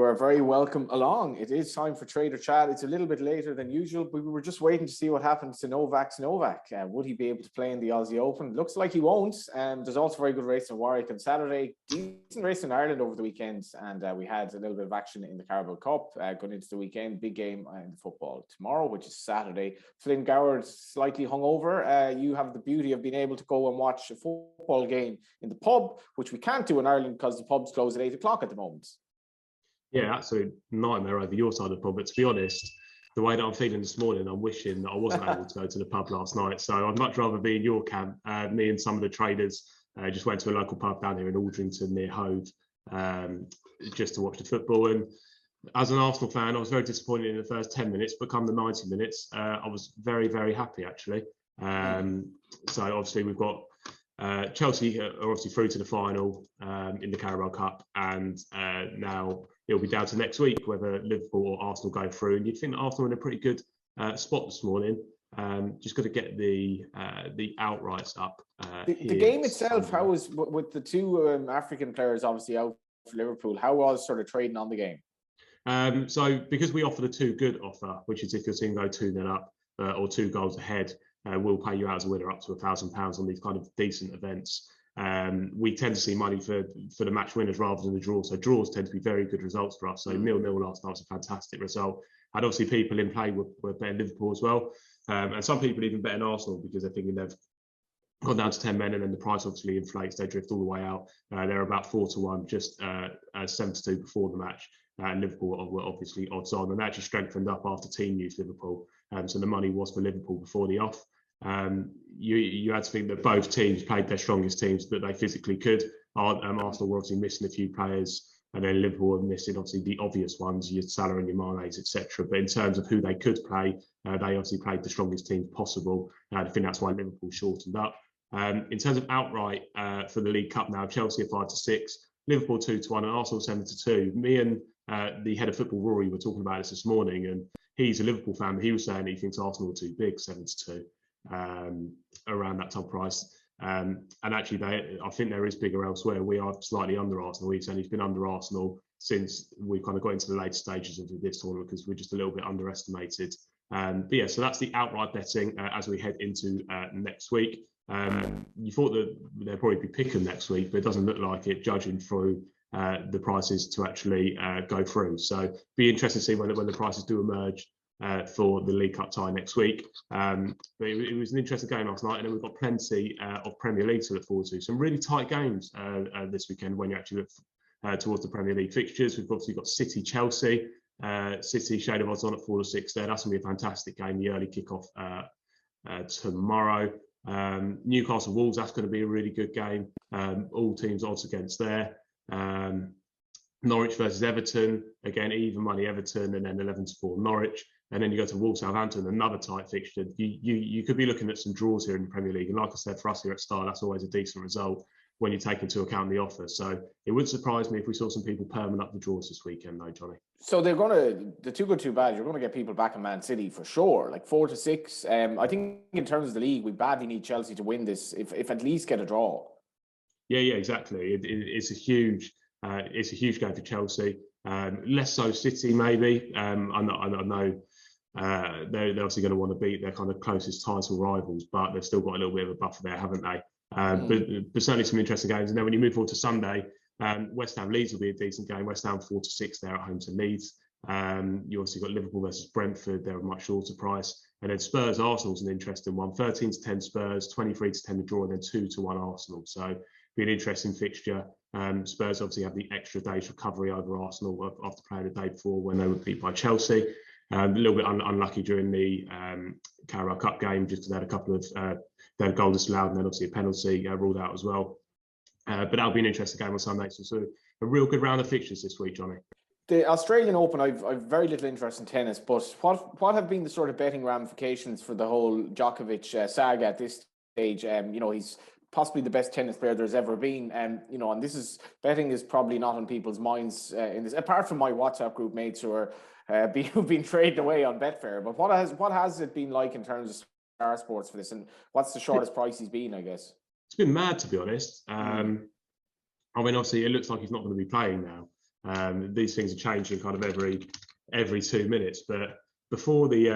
are very welcome along. It is time for Trader Chat. It's a little bit later than usual, but we were just waiting to see what happens to Novak. Would he be able to play in the Aussie Open? Looks like he won't. There's also a very good race in Warwick on Saturday. Decent race in Ireland over the weekend, and we had a little bit of action in the Carabao Cup going into the weekend. Big game in football tomorrow, which is Saturday. Flynn Goward slightly hungover. You have the beauty of being able to go and watch a football game in the pub, which we can't do in Ireland because the pubs close at 8 o'clock at the moment. Yeah, absolute nightmare over your side of the pub. But to be honest, the way that I'm feeling this morning, I'm wishing that I wasn't able to go to the pub last night. So I'd much rather be in your camp. Me and some of the traders just went to a local pub down here in Aldrington near Hove just to watch the football. And as an Arsenal fan, I was very disappointed in the first 10 minutes, but come the 90 minutes, I was very, very happy actually. So obviously we've got Chelsea are obviously through to the final in the Carabao Cup, and now it'll be down to next week whether Liverpool or Arsenal go through. And you'd think that Arsenal are in a pretty good spot this morning. Just got to get the outrights up. The game itself, how was with the two African players obviously out for Liverpool? How was sort of trading on the game? So because we offer the too good offer, which is if your team go 2-0 up or 2 goals ahead, we'll pay you out as a winner up to £1,000 on these kind of decent events. We tend to see money for the match winners rather than the draw. So draws tend to be very good results for us. So 0-0 last night was a fantastic result. And obviously people in play were betting Liverpool as well. And some people even betting Arsenal because they're thinking they've gone down to 10 men and then the price obviously inflates. They drift all the way out. They're about 4-1, just 7-2 before the match. And Liverpool were obviously odds on, and they actually strengthened up after team news Liverpool. So the money was for Liverpool before the off. You had to think that both teams played their strongest teams that they physically could. Arsenal were obviously missing a few players, and then Liverpool were missing obviously the obvious ones, your Salah and your Mane's, etc. But in terms of who they could play, they obviously played the strongest teams possible. I think that's why Liverpool shortened up. In terms of outright for the League Cup now, Chelsea are 5-6, Liverpool 2-1, and Arsenal 7-2. Me and the head of football, Rory, were talking about this morning, and he's a Liverpool fan, but he was saying he thinks Arsenal are too big, 7-2. Around that top price, and actually I think there is bigger elsewhere. We are slightly under Arsenal. He's saying he's been under Arsenal since we kind of got into the later stages of this tournament because we're just a little bit underestimated. But yeah, so that's the outright betting as we head into next week. You thought that there'd probably be Pickham next week, but it doesn't look like it, judging through the prices to actually go through. So be interesting to see when the prices do emerge for the League Cup tie next week. But it was an interesting game last night, and then we've got plenty of Premier League to look forward to. Some really tight games this weekend when you actually look towards the Premier League fixtures. We've obviously got City Chelsea. City shade of odds on at 4-6 there. That's going to be a fantastic game. The early kickoff tomorrow. Newcastle Wolves, that's going to be a really good game. All teams odds against there. Norwich versus Everton, again even money Everton, and then 11-4 Norwich. And then you go to Wolves Southampton, another tight fixture. You could be looking at some draws here in the Premier League. And like I said, for us here at Star, that's always a decent result when you take into account the offer. So it wouldn't surprise me if we saw some people perming up the draws this weekend, though, Johnny. So the too good, too bad. You're going to get people back in Man City for sure, like 4-6. I think in terms of the league, we badly need Chelsea to win this, if at least get a draw. Yeah, exactly. It's a huge game for Chelsea. Less so City, maybe. I know they're obviously going to want to beat their kind of closest title rivals, but they've still got a little bit of a buffer there, haven't they? But certainly some interesting games. And then when you move forward to Sunday, West Ham Leeds will be a decent game. West Ham 4-6 there at home to Leeds. You obviously got Liverpool versus Brentford. They're a much shorter price. And then Spurs Arsenal's an interesting one. 13-10 Spurs, 23-10 the draw, and then 2-1 Arsenal. So be an interesting fixture. Spurs obviously have the extra day's recovery over Arsenal after playing the day before when they were beat by Chelsea. A little bit unlucky during the Carabao Cup game, just because they had a couple of they had a goal disallowed and then obviously a penalty ruled out as well. But that'll be an interesting game on Sunday. So a real good round of fixtures this week, Johnny. The Australian Open, I've very little interest in tennis, but what have been the sort of betting ramifications for the whole Djokovic saga at this stage? He's possibly the best tennis player there's ever been, and betting is probably not on people's minds in this, apart from my WhatsApp group mates who are who've been traded away on Betfair. But what has it been like in terms of Star Sports for this, and what's the shortest price he's been, I guess? It's been mad, to be honest. I mean, obviously, it looks like he's not going to be playing now. These things are changing kind of every 2 minutes. But before they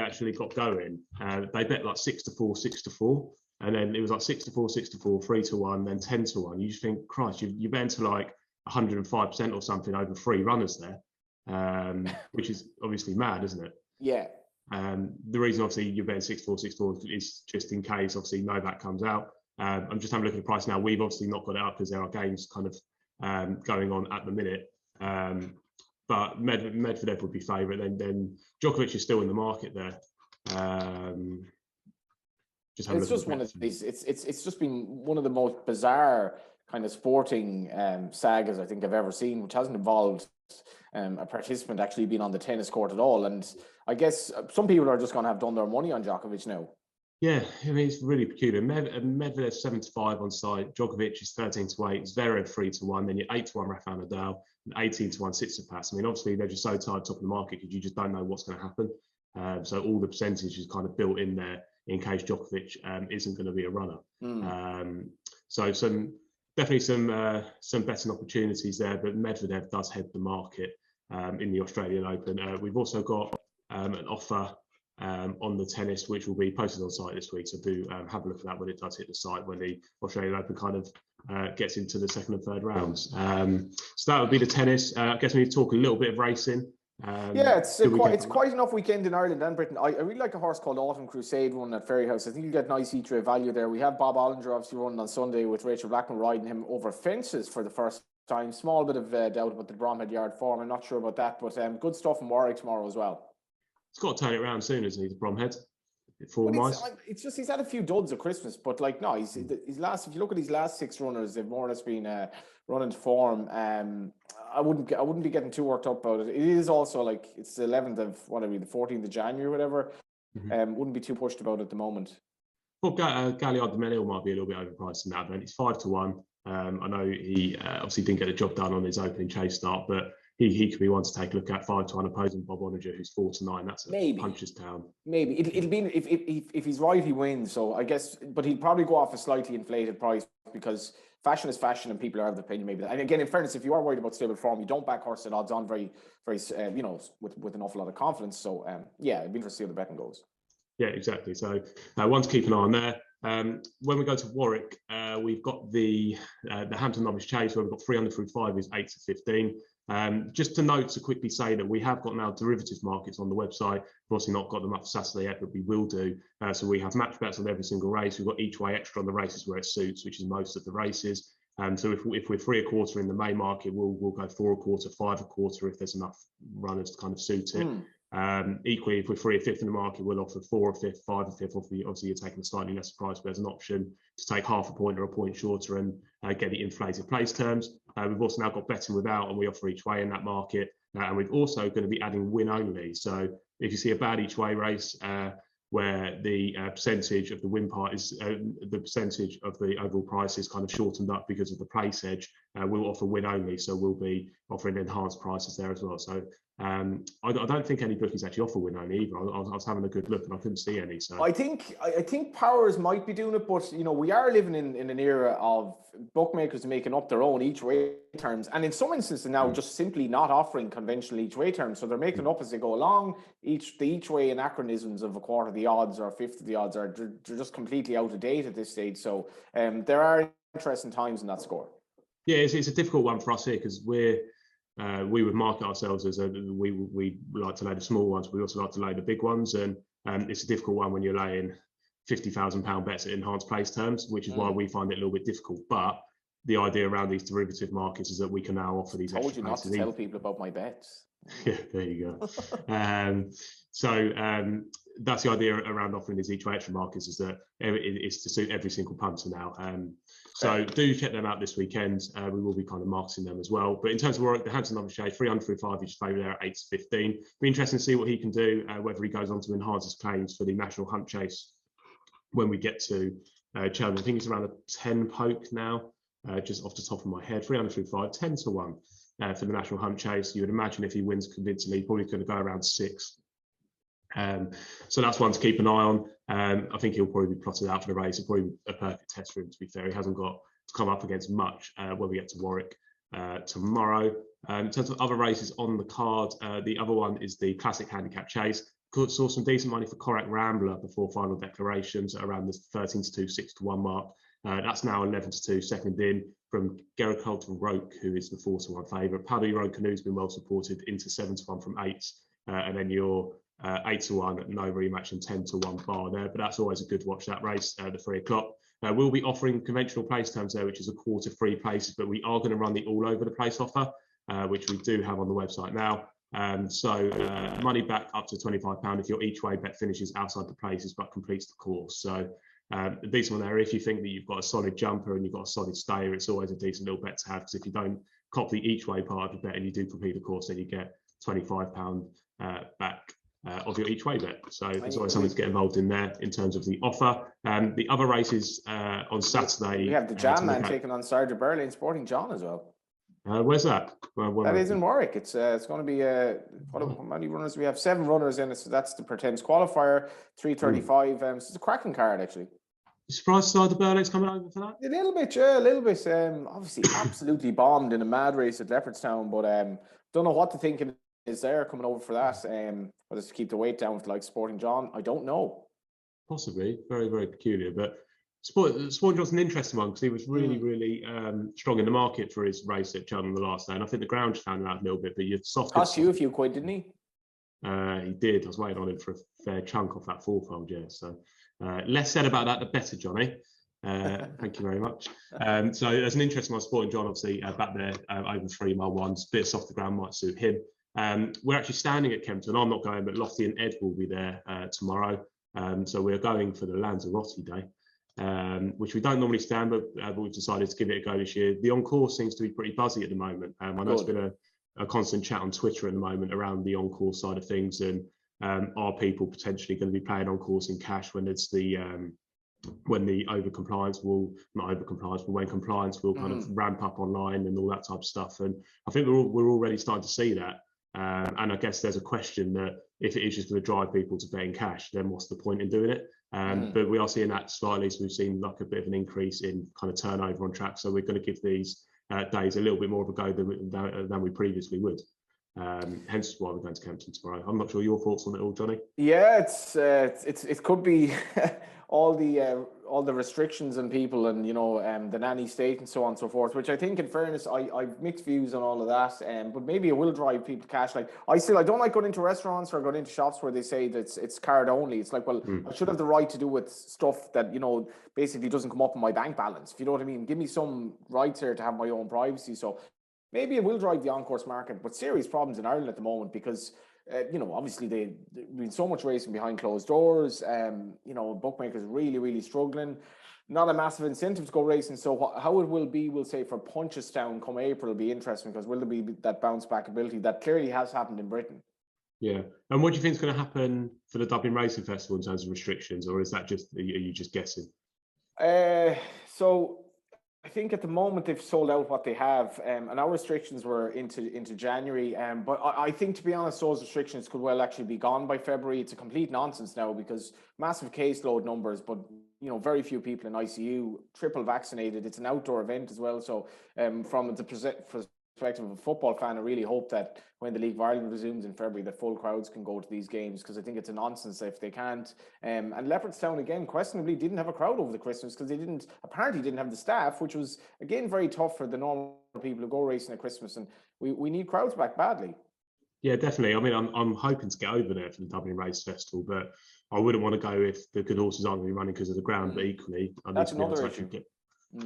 actually got going, they bet like 6-4, 6-4. And then it was like 6-4, 6-4, 3-1, then 10-1. You just think, Christ, you bet to like 105% or something over 3 runners there, which is obviously mad, isn't it? Yeah. The reason obviously you're betting 6-4, 6-4 is just in case obviously Novak comes out. I'm just having a look at the price now. We've obviously not got it up because there are games kind of going on at the minute. But Medvedev would be favourite. Then Djokovic is still in the market there. It's just one of these. It's just been one of the most bizarre kind of sporting sagas I think I've ever seen, which hasn't involved a participant actually being on the tennis court at all. And I guess some people are just going to have done their money on Djokovic now. Yeah, I mean, it's really peculiar. Medvedev 7-5 on site. Djokovic is 13-8. Zverev 3-1. Then you're 8-1 Rafael Nadal and 18-1 Tsitsipas. I mean, obviously they're just so tied top of the market because you just don't know what's going to happen. So all the percentage is kind of built in there in case Djokovic isn't going to be a runner. So definitely some betting opportunities there, but Medvedev does head the market in the Australian Open. We've also got an offer on the tennis, which will be posted on site this week. So do have a look at that when it does hit the site, when the Australian Open kind of gets into the second and third rounds. So that would be the tennis. I guess we need to talk a little bit of racing. Yeah, it's quite enough weekend in Ireland and Britain. I really like a horse called Autumn Crusade running at Ferryhouse. I think you get nice each-way value there. We have Bob Ollinger obviously running on Sunday with Rachel Blackman riding him over fences for the first time. Small bit of doubt about the Bromhead Yard form. I'm not sure about that, but good stuff in Warwick tomorrow as well. It's got to turn it around soon, isn't he, the Bromhead? It's just he's had a few duds at Christmas, but like no, his last. If you look at his last 6 runners, they've more or less been running to form. I wouldn't be getting too worked up about it. It is also like it's the 11th of the 14th of January, or whatever. Wouldn't be too pushed about at the moment. Well, Galliard de Menil might be a little bit overpriced in that event. It's 5-1. I know he obviously didn't get the job done on his opening chase start, but he could be one to take a look at. 5-1 opposing Bob Ollinger, who's 4-9. That's a puncher's town. Maybe it'll be if he's right, he wins. So I guess, but he'll probably go off a slightly inflated price because fashion is fashion, and people are of the opinion maybe. And again, in fairness, if you are worried about stable form, you don't back horse at odds on very with an awful lot of confidence. So yeah, it'd be interesting to see how the betting goes. Yeah, exactly. So one to keep an eye on there. When we go to Warwick, we've got the Hampton Novices Chase, where we've got 300 through 5 is 8-15. Just to note, to quickly say that we have got now derivative markets on the website. We've obviously not got them up for Saturday yet, but we will do. So we have match bets on every single race. We've got each way extra on the races where it suits, which is most of the races. So if we're 3.25 in the main market, we'll go 4.25, 5.25 if there's enough runners to kind of suit it. Equally, if we're 3.5 in the market, we'll offer 4.5, 5.5. Obviously, you're taking a slightly lesser price, but there's an option to take half a point or a point shorter and get the inflated place terms. We've also now got betting without, and we offer each way in that market. And we're also going to be adding win only. So if you see a bad each way race where the percentage of the win part is the percentage of the overall price is kind of shortened up because of the place edge, we'll offer win only. So we'll be offering enhanced prices there as well. So I don't think any bookies actually offer win only either. I was having a good look and I couldn't see any. So I think Powers might be doing it, but we are living in an era of bookmakers making up their own each way terms, and in some instances now just simply not offering conventional each way terms. So they're making up as they go along. The each way anachronisms of a quarter of the odds or a fifth of the odds they're just completely out of date at this stage. So there are interesting times in that score. Yeah, it's a difficult one for us here because we would market ourselves as we like to lay the small ones. We also like to lay the big ones, and it's a difficult one when you're laying £50,000 bets at enhanced place terms, which is why we find it a little bit difficult. But the idea around these derivative markets is that we can now offer these. I told you not to tell people about my bets. Yeah, there you go. So that's the idea around offering these each way extra markets, is that it's to suit every single punter now. So do check them out this weekend. We will be kind of marketing them as well. But in terms of Warwick, the Hampton Novices Chase, 300 through 5 is favourite there at 8-15. Be interesting to see what he can do, whether he goes on to enhance his claims for the National Hunt Chase when we get to Cheltenham. I think it's around a 10 poke now, just off the top of my head. 300 through 5, 10-1 for the National Hunt Chase. You would imagine if he wins convincingly, probably going to go around 6. So that's one to keep an eye on. I think he'll probably be plotted out for the race. It'll probably be a perfect test for him, to be fair. He hasn't got to come up against much when we get to Warwick. tomorrow. In terms of other races on the card, the other one is the Classic Handicap Chase. Saw some decent money for Correct Rambler before final declarations around the 13-2, 6-1 mark. That's now 11-2, second in from Gerard Colton Roke, who is the 4-1 favourite. Paddy Road Canoe's been well supported into 7-1 from 8. And then your 8-1, no rematch, and 10-1 bar there. But that's always a good watch, that race, the 3 o'clock. We'll be offering conventional place terms there, which is a quarter free places, but we are going to run the all over the place offer, which we do have on the website now. So money back up to £25 if your each way bet finishes outside the places but completes the course. So a decent one there. If you think that you've got a solid jumper and you've got a solid stayer, it's always a decent little bet to have, because if you don't cop the each way part of your bet and you do complete the course, then you get £25 back of your each way bet. So there's always something to get involved in there in terms of the offer. The other races on Saturday, we have the Jam Man taking on Sergeant Burley and Sporting John as well. Where's that? That is in Warwick. It's going to be how many runners we have? 7 runners in it. So that's the Pretends qualifier, 3:35. So it's a cracking card actually. You surprised Sergeant Burley's coming over for that? A little bit, yeah, a little bit. Obviously, absolutely bombed in a mad race at Leopardstown, but don't know what to think is there coming over for that. Whether it's to keep the weight down with like Sporting John, I don't know. Possibly, very, very peculiar. But Sporting John's an interesting one because he was really strong in the market for his race at Cheltenham the last day, and I think the ground found him out a little bit. But you cost you a few quid, didn't he? He did. I was waiting on him for a fair chunk off that fourfold, yeah. So less said about that, the better, Johnny. Thank you very much. So there's an interesting one. Sporting John, obviously, back there over 3 mile ones. Bit of softer ground might suit him. We're actually standing at Kempton. I'm not going, but Lofty and Ed will be there tomorrow. So we're going for the Lanzarote Day, which we don't normally stand, but we've decided to give it a go this year. The on-course seems to be pretty buzzy at the moment. I know it's been a constant chat on Twitter at the moment around the on-course side of things, and are people potentially going to be playing on-course in cash when it's when the over-compliance will, not over-compliance, but when compliance will kind of ramp up online and all that type of stuff. And I think we're already starting to see that. And I guess there's a question that if it is just going to drive people to bet in cash, then what's the point in doing it? But we are seeing that slightly. So we've seen like a bit of an increase in kind of turnover on track. So we're going to give these days a little bit more of a go than we previously would. Hence why we're going to Kempton tomorrow. I'm not sure your thoughts on it all, Johnny. Yeah, it could be all the restrictions on people, and the nanny state and so on and so forth. Which I think, in fairness, I've mixed views on all of that. But maybe it will drive people to cash. Like I don't like going into restaurants or going into shops where they say that it's card only. It's like, well, I should have the right to do with stuff that basically doesn't come up on my bank balance. If you know what I mean, give me some rights here to have my own privacy. So maybe it will drive the on-course market, but serious problems in Ireland at the moment because, obviously there's been so much racing behind closed doors. Bookmakers really struggling. Not a massive incentive to go racing. So how it will be, we'll say, for Punchestown come April will be interesting, because will there be that bounce back ability that clearly has happened in Britain? Yeah. And what do you think is going to happen for the Dublin Racing Festival in terms of restrictions, or is that are you just guessing? So I think at the moment they've sold out what they have, and our restrictions were into January. But I think, to be honest, those restrictions could well actually be gone by February. It's a complete nonsense now because massive caseload numbers, but very few people in ICU, triple vaccinated. It's an outdoor event as well. So from the perspective of a football fan, I really hope that when the League of Ireland resumes in February, that full crowds can go to these games, because I think it's a nonsense if they can't. And Leopardstown, again, questionably didn't have a crowd over the Christmas because they apparently didn't have the staff, which was, again, very tough for the normal people who go racing at Christmas. And we need crowds back badly. Yeah, definitely. I mean, I'm hoping to get over there for the Dublin Race Festival, but I wouldn't want to go if the good horses aren't going to be running because of the ground. But equally, I need to be able to actually get.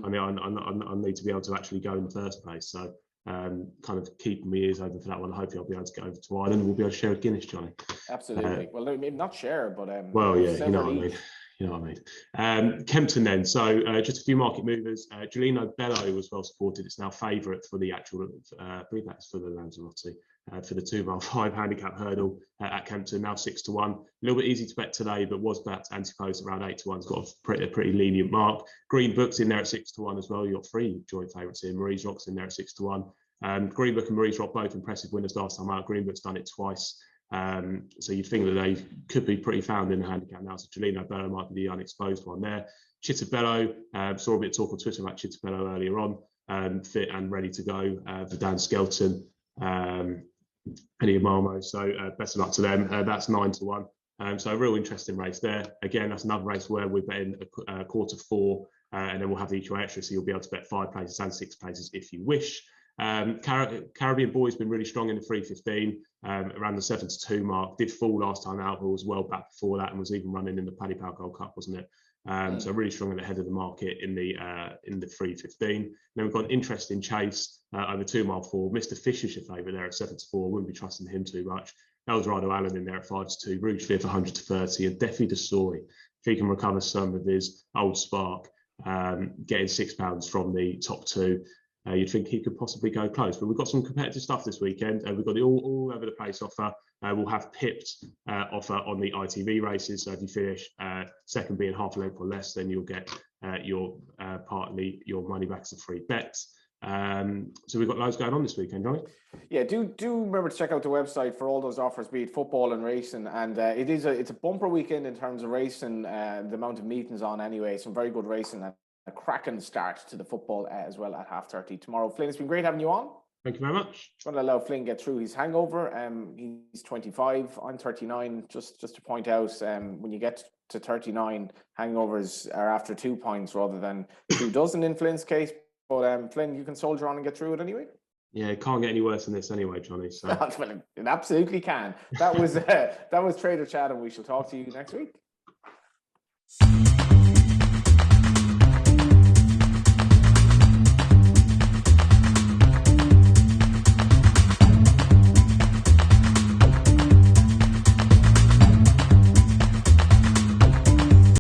I mean, I need to be able to actually go in the first place. So kind of keeping my ears open for that one. Hopefully I'll be able to get over to Ireland and we'll be able to share a Guinness, Johnny. Absolutely. Well, maybe not share, but well, yeah, you know what I mean. Kempton then. So just a few market movers. Gelino Bello was well supported. It's now favourite for the actual, I believe that's for the Lanzarote, for the 2 mile 5 handicap hurdle at Kempton, now 6-1. A little bit easy to bet today, but was backed anti-post around 8-1. It's got a pretty lenient mark. Green Book's in there at 6-1 as well. You've got 3 joint favourites here. Marie's Rock's in there at 6-1. Green Book and Marie's Rock, both impressive winners last time out. Green Book's done it twice. So you'd think that they could be pretty found in the handicap now. So Gelino Bello might be the unexposed one there. Chittabello, saw a bit of talk on Twitter about Chittabello earlier on. fit and ready to go for Dan Skelton, Penny and Malmo. So best of luck to them. That's 9-1. So a real interesting race there. Again, that's another race where we're betting a quarter 4, and then we'll have the each way extra, so you'll be able to bet 5 places and 6 places if you wish. Caribbean Boy's been really strong in the 3:15, around the 7-2 mark. Did fall last time out, but was well back before that, and was even running in the Paddy Power Gold Cup, wasn't it? So really strong at the head of the market in the 3:15. Then we've got an interesting chase over 2 mile forward. Mr. Fisher's your favourite there at 7-4. Wouldn't be trusting him too much. Eldorado Allen in there at 5-2. Rouge 5th 100-30, and Defi de Soy, if he can recover some of his old spark, getting £6 from the top 2. You'd think he could possibly go close, but we've got some competitive stuff this weekend. We've got the all over the place offer. We'll have pipped offer on the ITV races. So if you finish second being half a length or less, then you'll get partly your money back as a free bet. So we've got loads going on this weekend, Johnny. Yeah, do remember to check out the website for all those offers, be it football and racing. And it's a bumper weekend in terms of racing. The amount of meetings on anyway. Some very good racing. A cracking start to the football as well at 30:30 tomorrow. Flynn, it's been great having you on. Thank you very much. Just want to allow Flynn get through his hangover. He's 25. I'm 39. Just to point out, when you get to 39, hangovers are after 2 points rather than 2 dozen in Flynn's case. But Flynn, you can soldier on and get through it anyway. Yeah, it can't get any worse than this anyway, Johnny. So. Well, it absolutely can. That was Trader Chat, and we shall talk to you next week.